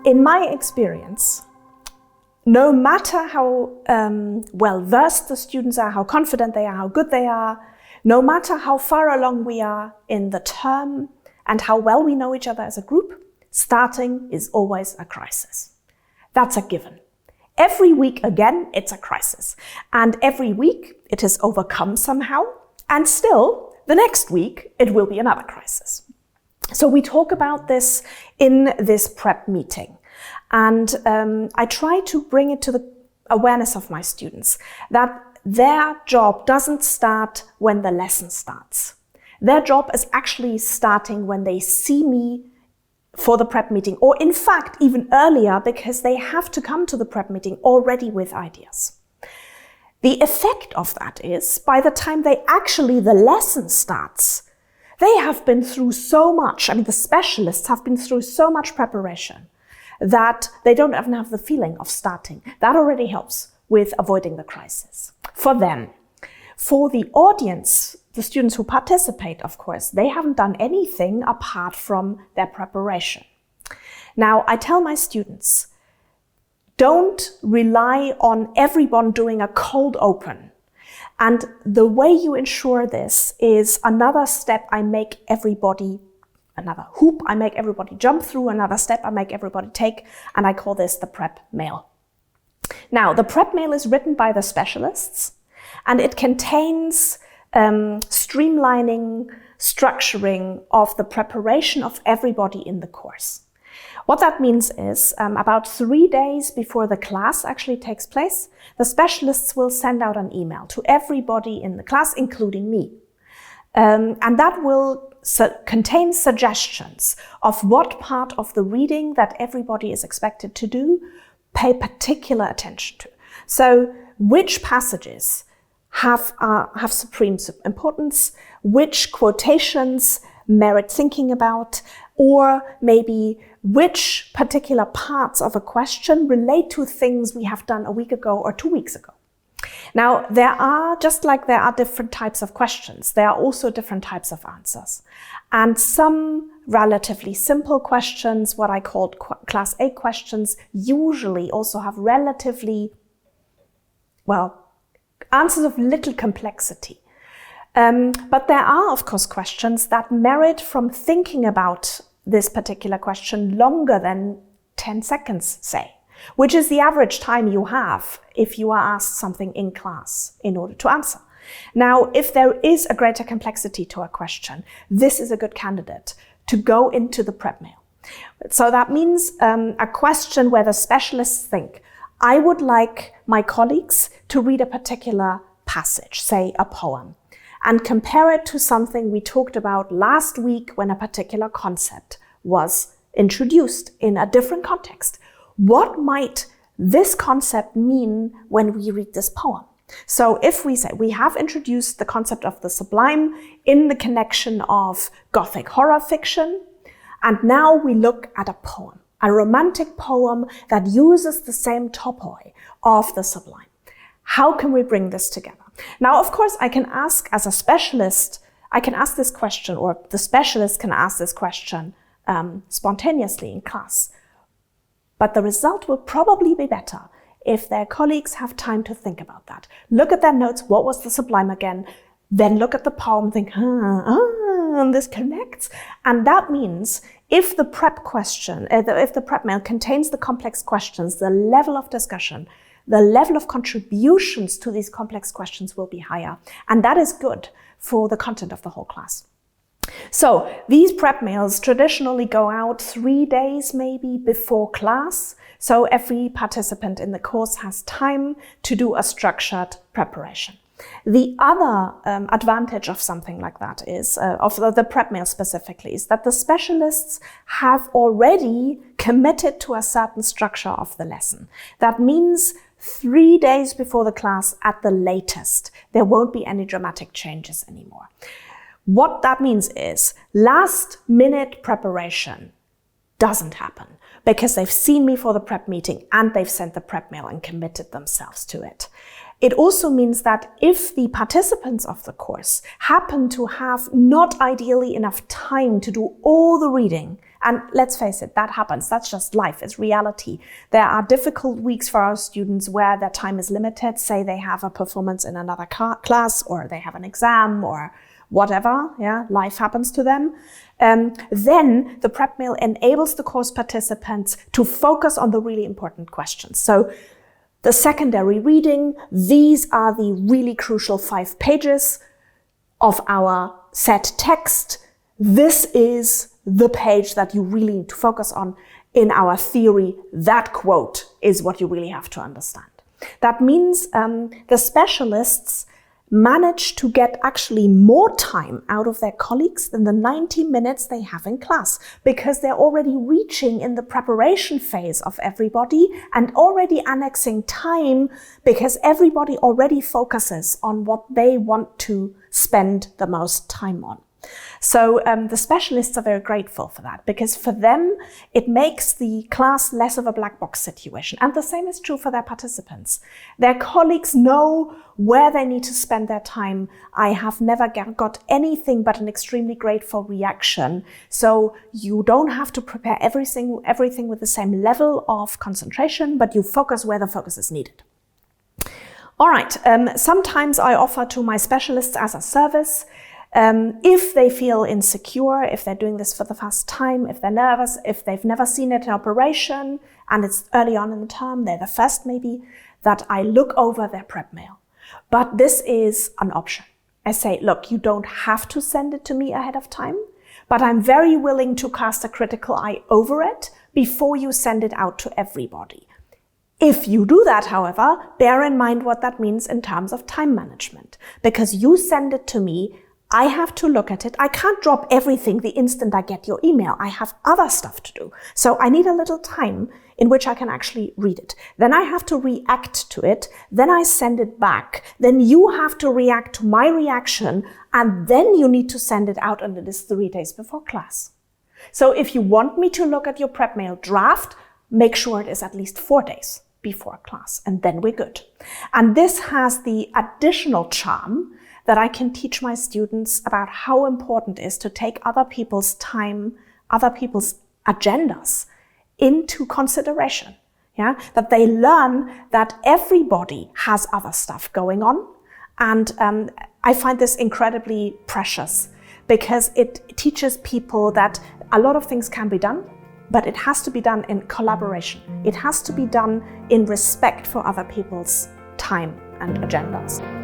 in my experience, no matter how well-versed the students are, how confident they are, how good they are, no matter how far along we are in the term and how well we know each other as a group, starting is always a crisis. That's a given. Every week, again, it's a crisis. And every week it is overcome somehow. And still, the next week, it will be another crisis. So we talk about this in this prep meeting. And I try to bring it to the awareness of my students that their job doesn't start when the lesson starts. Their job is actually starting when they see me for the prep meeting, or in fact, even earlier, because they have to come to the prep meeting already with ideas. The effect of that is, by the time the lesson starts, they have been through so much, the specialists have been through so much preparation that they don't even have the feeling of starting. That already helps with avoiding the crisis. For them. For the audience, the students who participate, of course, they haven't done anything apart from their preparation. Now, I tell my students, don't rely on everyone doing a cold open. And the way you ensure this is another step I make everybody, another hoop I make everybody jump through, another step I make everybody take, and I call this the prep mail. Now, the prep mail is written by the specialists, and it contains streamlining, structuring of the preparation of everybody in the course. What that means is about 3 days before the class actually takes place, the specialists will send out an email to everybody in the class, including me. And that will contain suggestions of what part of the reading that everybody is expected to do, pay particular attention to. So which passages have supreme importance, which quotations merit thinking about, or maybe which particular parts of a question relate to things we have done a week ago or 2 weeks ago. Now, just like there are different types of questions, there are also different types of answers. And some relatively simple questions, what I called Class A questions, usually also have relatively, answers of little complexity. But there are, of course, questions that merit from thinking about this particular question longer than 10 seconds, say, which is the average time you have if you are asked something in class in order to answer. Now, if there is a greater complexity to a question, this is a good candidate to go into the prep mail. So that means a question where the specialists think, I would like my colleagues to read a particular passage, say a poem, and compare it to something we talked about last week when a particular concept was introduced in a different context. What might this concept mean when we read this poem? So if we say we have introduced the concept of the sublime in the connection of Gothic horror fiction, and now we look at a poem, a romantic poem that uses the same topoi of the sublime. How can we bring this together? Now, of course, I can ask as a specialist, I can ask this question, or the specialist can ask this question spontaneously in class. But the result will probably be better if their colleagues have time to think about that. Look at their notes, what was the sublime again? Then look at the poem, think, and this connects. And that means if the prep question, if the prep mail contains the complex questions, the level of discussion, the level of contributions to these complex questions will be higher. And that is good for the content of the whole class. So these prep mails traditionally go out 3 days maybe before class. So every participant in the course has time to do a structured preparation. The other advantage of something like that is, of the prep mail specifically, is that the specialists have already committed to a certain structure of the lesson. That means 3 days before the class at the latest, there won't be any dramatic changes anymore. What that means is last minute preparation doesn't happen because they've seen me for the prep meeting and they've sent the prep mail and committed themselves to it. It also means that if the participants of the course happen to have not ideally enough time to do all the reading And let's face it, that happens. That's just life. It's reality. There are difficult weeks for our students where their time is limited. Say they have a performance in another class, or they have an exam, or whatever. Yeah, life happens to them. Then the prep mail enables the course participants to focus on the really important questions. So the secondary reading, these are the really crucial 5 pages of our set text. This is the page that you really need to focus on. In our theory, that quote is what you really have to understand. That means the specialists manage to get actually more time out of their colleagues than the 90 minutes they have in class, because they're already reaching in the preparation phase of everybody and already annexing time, because everybody already focuses on what they want to spend the most time on. So the specialists are very grateful for that, because for them, it makes the class less of a black box situation. And the same is true for their participants. Their colleagues know where they need to spend their time. I have never got anything but an extremely grateful reaction. So you don't have to prepare everything with the same level of concentration, but you focus where the focus is needed. All right, sometimes I offer to my specialists as a service. If they feel insecure, if they're doing this for the first time, if they're nervous, if they've never seen it in operation and it's early on in the term, they're the first maybe, that I look over their prep mail. But this is an option. I say, look, you don't have to send it to me ahead of time, but I'm very willing to cast a critical eye over it before you send it out to everybody. If you do that, however, bear in mind what that means in terms of time management, because you send it to me, I have to look at it. I can't drop everything the instant I get your email. I have other stuff to do. So I need a little time in which I can actually read it. Then I have to react to it. Then I send it back. Then you have to react to my reaction. And then you need to send it out, and it is 3 days before class. So if you want me to look at your prep mail draft, make sure it is at least 4 days before class, and then we're good. And this has the additional charm that I can teach my students about how important it is to take other people's time, other people's agendas into consideration. Yeah, that they learn that everybody has other stuff going on. And I find this incredibly precious, because it teaches people that a lot of things can be done, but it has to be done in collaboration. It has to be done in respect for other people's time and agendas.